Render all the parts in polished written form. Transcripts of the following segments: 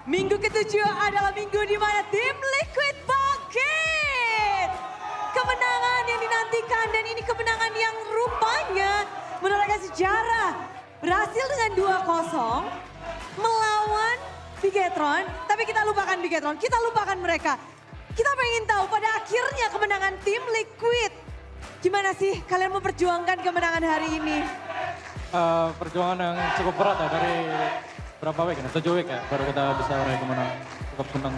minggu ketujuh adalah minggu di mana tim Liquid bangkit. Kemenangan yang dinantikan dan ini kemenangan yang rupanya menorehkan sejarah. Berhasil dengan 2-0 melawan Bigetron. Tapi kita lupakan Bigetron, kita lupakan mereka. Kita pengen tahu pada akhirnya kemenangan tim Liquid. Gimana sih kalian memperjuangkan kemenangan hari ini? Perjuangan yang cukup berat ya dari berapa week ya? 7 week ya baru kita bisa meraih kemenangan. Cukup senang.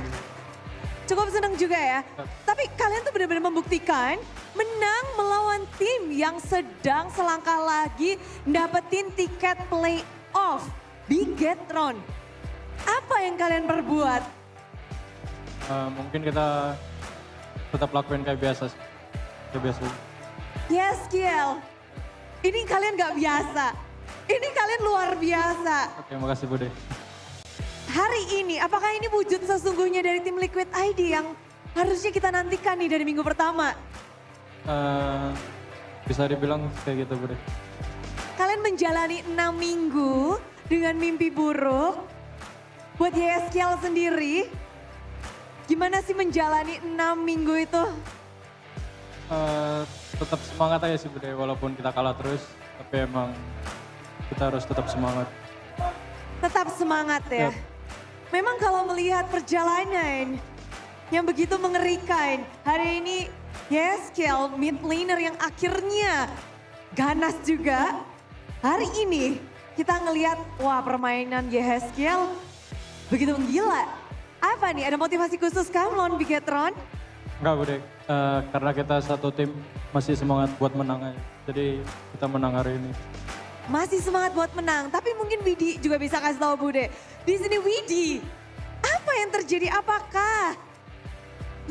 Cukup senang juga ya. Tapi kalian tuh benar-benar membuktikan menang melawan tim yang sedang selangkah lagi dapetin tiket playoff Bigetron. Apa yang kalian perbuat? Mungkin kita tetap lakuin kayak biasa sih. Kayak biasa. Yes, Kiel. Ini kalian gak biasa. Ini kalian luar biasa. Oke, makasih Bude. Hari ini, apakah ini wujud sesungguhnya dari tim Liquid ID yang harusnya kita nantikan nih dari minggu pertama? Bisa dibilang kayak gitu Bude. Kalian menjalani 6 minggu dengan mimpi buruk. Buat YSKL sendiri, gimana sih menjalani 6 minggu itu? Tetap semangat aja sih Bude, walaupun kita kalah terus. Tapi emang kita harus tetap semangat. Tetap semangat ya. Yep. Memang kalau melihat perjalanan yang begitu mengerikan. Hari ini YSKL mid laner yang akhirnya ganas juga. Hari ini kita ngelihat wah permainan YSKL begitu menggila. Apa nih, ada motivasi khusus kamu lawan Bigetron? Enggak Bude, karena kita satu tim masih semangat buat menang aja. Jadi kita menang hari ini. Masih semangat buat menang, tapi mungkin Widi juga bisa kasih tahu Bude. Di sini Widi, apa yang terjadi? Apakah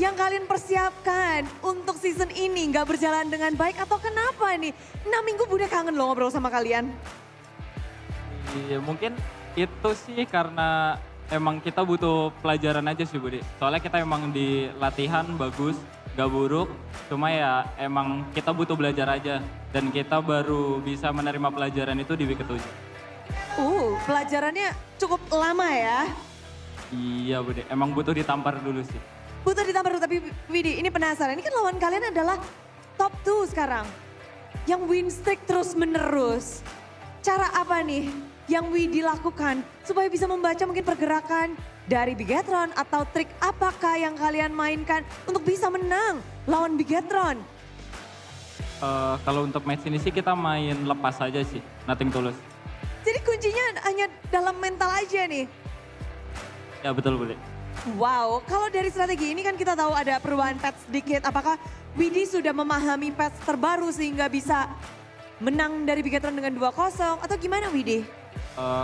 yang kalian persiapkan untuk season ini nggak berjalan dengan baik atau kenapa nih? 6 minggu Bude kangen loh ngobrol sama kalian. Iya mungkin itu sih karena emang kita butuh pelajaran aja sih Bude. Soalnya kita emang di latihan bagus, gak buruk. Cuma ya emang kita butuh belajar aja. Dan kita baru bisa menerima pelajaran itu di week ke-7. Pelajarannya cukup lama ya. Iya Bude, emang butuh ditampar dulu sih. Butuh ditambah dulu, tapi Widi ini penasaran. Ini kan lawan kalian adalah top 2 sekarang. Yang win streak terus menerus. Cara apa nih yang Widi lakukan supaya bisa membaca mungkin pergerakan dari Bigetron atau trik apakah yang kalian mainkan untuk bisa menang lawan Bigetron? Kalau untuk match ini sih kita main lepas aja sih, nothing tulus. Jadi kuncinya hanya dalam mental aja nih. Ya betul Bude. Wow, kalau dari strategi ini kan kita tahu ada perubahan patch sedikit. Apakah Widi sudah memahami patch terbaru sehingga bisa menang dari Bigetron dengan 2-0 atau gimana Widi?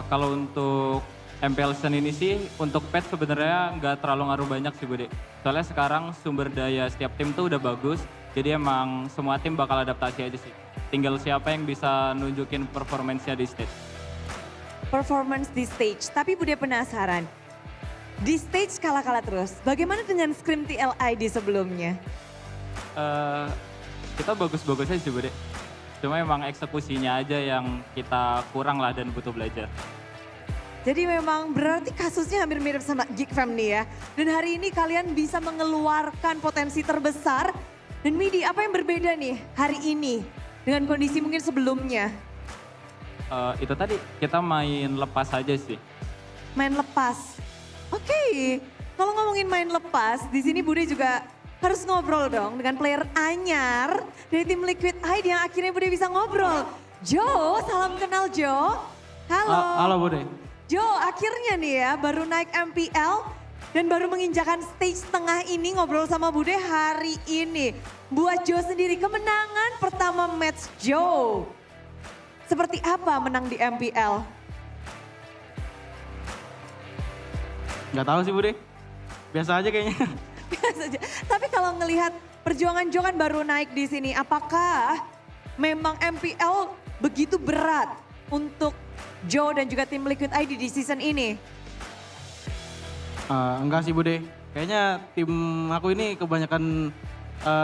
Kalau untuk MPL season ini sih untuk patch sebenarnya nggak terlalu ngaruh banyak sih Bude. Soalnya sekarang sumber daya setiap tim tuh udah bagus. Jadi emang semua tim bakal adaptasi aja sih. Tinggal siapa yang bisa nunjukin performance-nya di stage. Performance di stage, tapi Bude penasaran. Di stage kalah-kalah terus, bagaimana dengan Scream TLID sebelumnya? Kita bagus-bagus aja sih Bude. Cuma emang eksekusinya aja yang kita kurang lah dan butuh belajar. Jadi memang berarti kasusnya hampir mirip sama Geek Fam nih ya. Dan hari ini kalian bisa mengeluarkan potensi terbesar. Dan Widi, apa yang berbeda nih hari ini dengan kondisi mungkin sebelumnya? Itu tadi kita main lepas aja sih. Main lepas. Oke, kalau ngomongin main lepas, di sini Bude juga harus ngobrol dong dengan player anyar dari tim Liquid ID yang akhirnya Bude bisa ngobrol. Jo, salam kenal Jo. Halo. Halo Bude. Jo, akhirnya nih ya baru naik MPL dan baru menginjakan stage tengah ini ngobrol sama Bude hari ini. Buat Jo sendiri kemenangan pertama match Jo. Seperti apa menang di MPL? Gak tahu sih Bude, biasa aja kayaknya. Biasa aja. Tapi kalau ngelihat perjuangan Jo kan baru naik di sini, apakah memang MPL begitu berat untuk Jo dan juga tim Liquid ID di season ini? Enggak sih Bude, kayaknya tim aku ini kebanyakan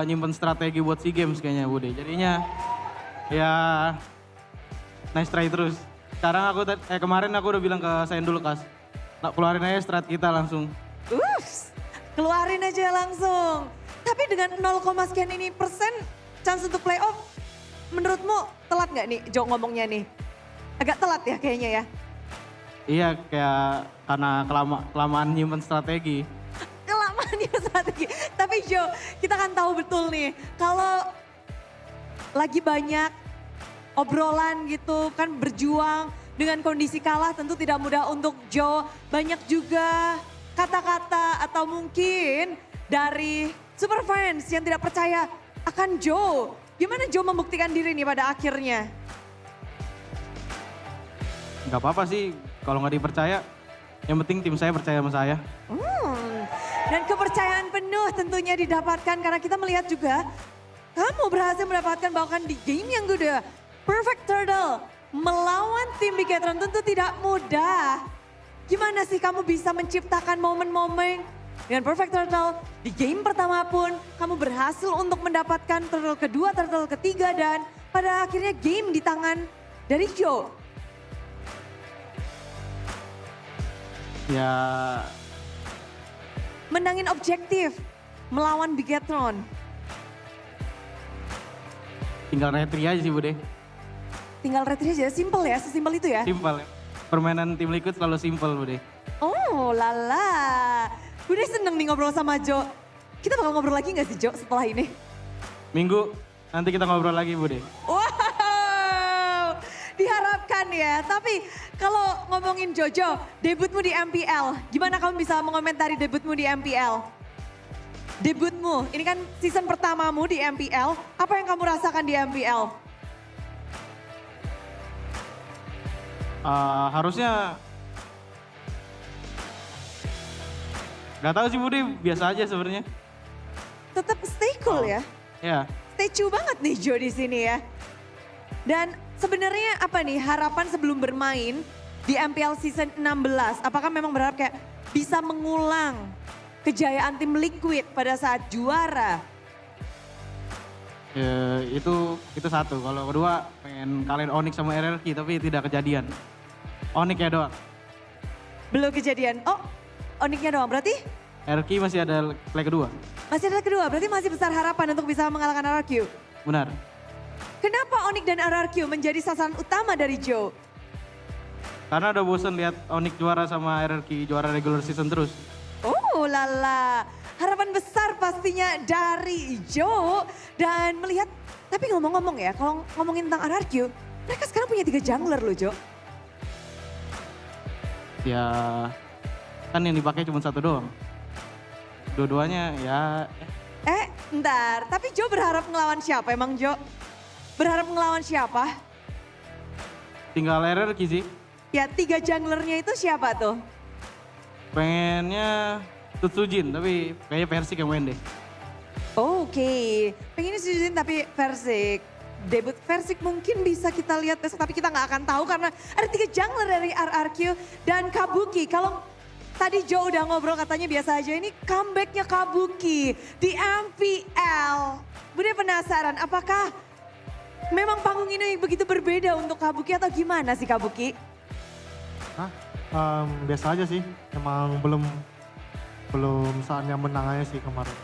nyimpen strategi buat SEA Games kayaknya Bude. Jadinya ya nice try terus. Sekarang kemarin aku udah bilang ke Sain dulu Kas, keluarin aja strat kita langsung. Ups, keluarin aja langsung. Tapi dengan 0, sekian ini persen chance untuk playoff, menurutmu telat nggak nih Jo ngomongnya nih? Agak telat ya kayaknya ya? Iya kayak karena kelamaan nyimpen strategi. Kelamaan ya strategi. Tapi Jo, kita kan tahu betul nih, kalau lagi banyak obrolan gitu kan berjuang dengan kondisi kalah tentu tidak mudah untuk Jo. Banyak juga kata-kata atau mungkin dari super fans yang tidak percaya akan Jo. Gimana Jo membuktikan diri nih pada akhirnya? Gak apa-apa sih kalau nggak dipercaya. Yang penting tim saya percaya sama saya. Dan kepercayaan penuh tentunya didapatkan karena kita melihat juga kamu berhasil mendapatkan bahkan di game yang kedua. Perfect Turtle melawan tim Bigetron tentu tidak mudah. Gimana sih kamu bisa menciptakan momen-momen dengan Perfect Turtle di game pertama pun kamu berhasil untuk mendapatkan turtle kedua, turtle ketiga dan pada akhirnya game di tangan dari Jo. Ya Menangin objektif melawan Bigetron. tinggal retri aja sih Bude. Tinggal retri aja, simple ya, sesimpel itu ya? Simpel. Permainan tim Liquid selalu simpel Bude. Oh lala, gue udah seneng nih ngobrol sama Jo. Kita bakal ngobrol lagi gak sih Jo setelah ini? Minggu nanti kita ngobrol lagi Bude. Wow, diharapkan ya. Tapi kalau ngomongin Jojo, debutmu di MPL, gimana kamu bisa mengomentari debutmu di MPL? Debutmu, ini kan season pertamamu di MPL, apa yang kamu rasakan di MPL? Harusnya nggak tahu sih Bude, biasa aja sebenarnya. Tetap stay cool ya? Ya, Stay true banget nih Jo di sini ya. Dan sebenarnya apa nih harapan sebelum bermain di MPL season 16? Apakah memang berharap kayak bisa mengulang kejayaan tim Liquid pada saat juara? ya itu satu. Kalau kedua pengen kalian Onyx sama RRQ tapi tidak kejadian. Onyx ya doang. Belum kejadian. Oh, Onyxnya doang. Berarti RRQ masih ada play kedua. masih ada kedua. Berarti masih besar harapan untuk bisa mengalahkan RRQ. Benar. Kenapa Onyx dan RRQ menjadi sasaran utama dari Jo? Karena udah bosen lihat Onyx juara sama RRQ juara regular season terus. Oh lala, harapan besar pastinya dari Jo. Dan melihat, tapi ngomong-ngomong ya, kalau ngomongin tentang RRQ, mereka sekarang punya 3 jungler loh Jo. Ya kan yang dipakai cuma satu doang. Dua-duanya ya Ntar, tapi Jo berharap ngelawan siapa emang Jo? Berharap ngelawan siapa? tinggal RRQ sih. Ya 3 junglernya itu siapa tuh? Pengennya Tutsujin tapi kayaknya Persik yang main deh. Oke, pengennya setujuin tapi Versik. Debut Versik mungkin bisa kita lihat besok tapi kita nggak akan tahu karena ada 3 jungler dari RRQ dan Kabuki. Kalau tadi Jo udah ngobrol katanya biasa aja, ini comebacknya Kabuki di MPL. Bude penasaran apakah memang panggung ini begitu berbeda untuk Kabuki atau gimana sih Kabuki? Biasa aja sih, emang belum saatnya menang aja sih kemarin.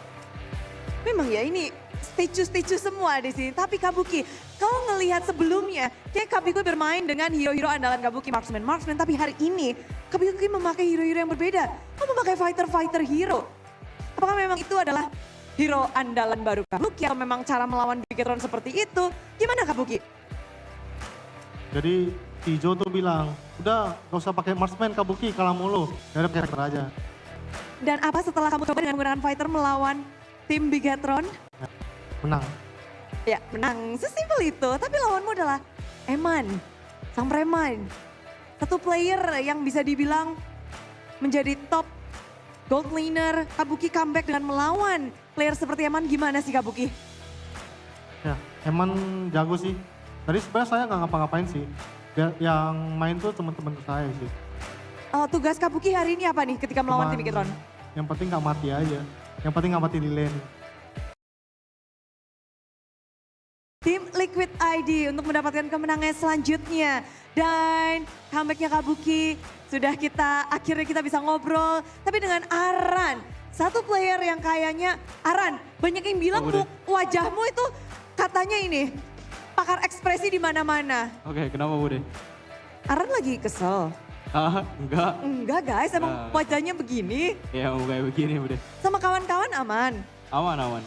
Memang ya ini statue semua di sini. Tapi Kabuki, kalau ngelihat sebelumnya, kayak Kabuki bermain dengan hero-hero andalan Kabuki, marksman. Tapi hari ini Kabuki memakai hero-hero yang berbeda. Kamu memakai fighter hero. Apakah memang itu adalah hero andalan baru Kabuki atau memang cara melawan Bigetron seperti itu? Gimana Kabuki? Jadi si Jo tuh bilang, udah gak usah pakai marksman Kabuki, kalah mulu. Jadi pakai fighter aja. Dan apa setelah kamu coba dengan menggunakan fighter melawan tim Bigetron? Menang. Ya menang, sesimpel itu. Tapi lawanmu adalah Eman, sang preman. Satu player yang bisa dibilang menjadi top gold laner. Kabuki comeback dengan melawan player seperti Eman, gimana sih Kabuki? Ya, emang jago sih. Tadi sebenarnya saya nggak ngapa-ngapain sih. Yang main tuh teman-teman saya sih. Tugas Kabuki hari ini apa nih ketika melawan tim Bigetron? Yang penting nggak mati aja. Yang penting nggak mati di lane. Tim Liquid ID untuk mendapatkan kemenangan selanjutnya. Dan comebacknya Kabuki sudah akhirnya kita bisa ngobrol. Tapi dengan Aran, satu player yang kayaknya, Aran banyak yang bilang wajahmu itu katanya ini pakar ekspresi di mana-mana. Oke, kenapa Bude? Aran lagi kesel. Enggak. Enggak guys, emang wajahnya begini. Ya mau kayak begini Bude. Sama kawan-kawan aman. Aman.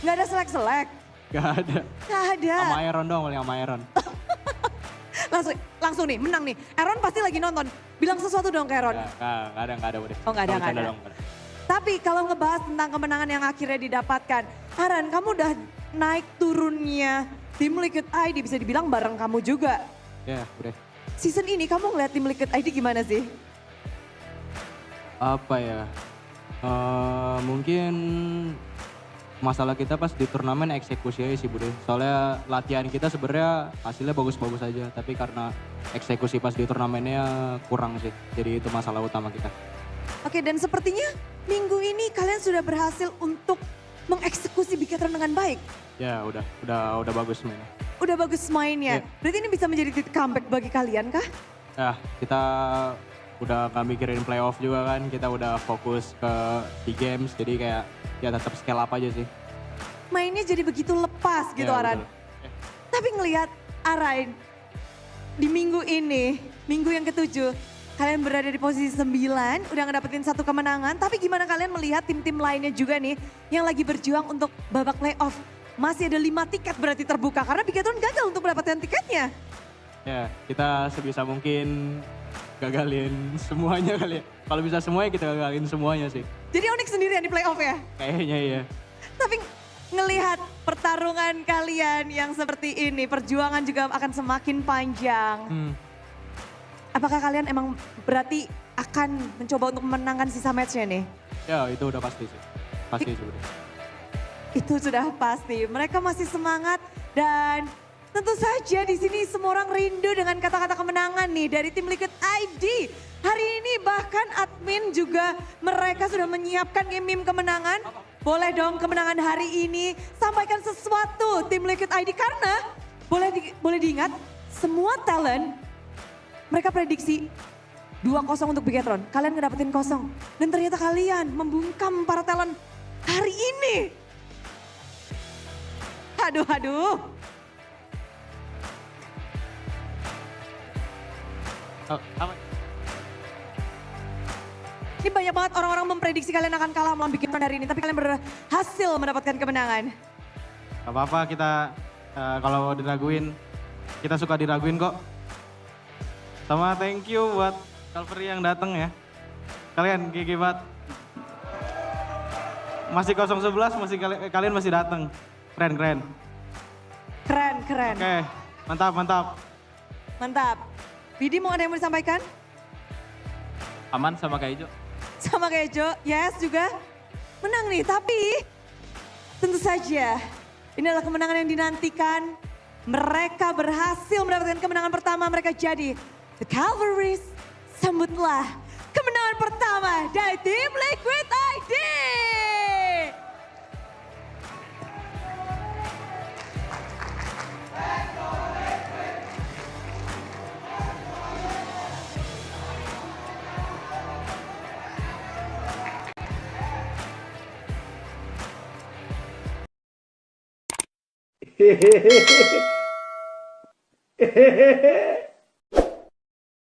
Nggak ada selek-selek. Gak ada. Nggak ada. Sama Iron doang paling sama Iron. Langsung nih, menang nih. Aaron pasti lagi nonton. Bilang sesuatu dong ke Aaron. Gak ada Bude. Oh nggak ada. Tapi kalau ngebahas tentang kemenangan yang akhirnya didapatkan. Aaron, kamu udah naik turunnya tim Liquid ID, bisa dibilang bareng kamu juga. Ya Bude. Season ini kamu ngeliat tim Liquid ID gimana sih? Apa ya? Mungkin masalah kita pas di turnamen eksekusi aja sih Bude. Soalnya latihan kita sebenarnya hasilnya bagus-bagus aja. Tapi karena eksekusi pas di turnamennya kurang sih. Jadi itu masalah utama kita. Oke, dan sepertinya minggu ini kalian sudah berhasil untuk mengeksekusi Bigetron dengan baik. Ya udah bagus mainnya. Udah bagus mainnya. Berarti ini bisa menjadi titik comeback bagi kalian kah? Ya kita udah gak mikirin playoff juga kan. Kita udah fokus ke SEA Games. Jadi kayak ya tetap scale up aja sih. Mainnya jadi begitu lepas gitu Ya, Aran. betul. Tapi ngelihat Aran di minggu ini, minggu yang ke-7, kalian berada di posisi 9, udah ngedapetin 1 kemenangan. Tapi gimana kalian melihat tim-tim lainnya juga nih yang lagi berjuang untuk babak playoff? Masih ada 5 tiket berarti terbuka karena Bigetron gagal untuk mendapatkan tiketnya. Ya kita sebisa mungkin gagalin semuanya kali ya. Kalau bisa semuanya kita gagalin semuanya sih. Jadi Onyx sendirian di playoff ya? Kayaknya iya. Tapi ngelihat pertarungan kalian yang seperti ini, perjuangan juga akan semakin panjang. Apakah kalian emang berarti akan mencoba untuk memenangkan sisa matchnya nih? Ya itu udah pasti sih. Pasti sebenarnya. Itu sudah pasti. Mereka masih semangat dan tentu saja di sini semua orang rindu dengan kata-kata kemenangan nih dari tim Liquid ID. Hari ini bahkan admin juga mereka sudah menyiapkan game kemenangan. Boleh dong kemenangan hari ini sampaikan sesuatu tim Liquid ID karena boleh diingat semua talent mereka prediksi 2-0 untuk Bigetron. Kalian ngedapetin 0 dan ternyata kalian membungkam para talent hari ini. Aduh. Ini banyak banget orang-orang memprediksi kalian akan kalah melawan Bigetron hari ini. Tapi kalian berhasil mendapatkan kemenangan. Gak apa-apa kita kalau diraguin, kita suka diraguin kok. Sama thank you buat Calvary yang datang ya. Kalian gigi banget. Masih 011, kalian masih datang. Keren. Keren. Oke, mantap. Bidi mau ada yang mau disampaikan? Aman sama Kak Ijo. Sama kayak Jo, yes juga menang nih. Tapi tentu saja ini adalah kemenangan yang dinantikan. Mereka berhasil mendapatkan kemenangan pertama. Mereka jadi The Calvaries. Sambutlah kemenangan pertama dari tim Liquid ID. Hehehe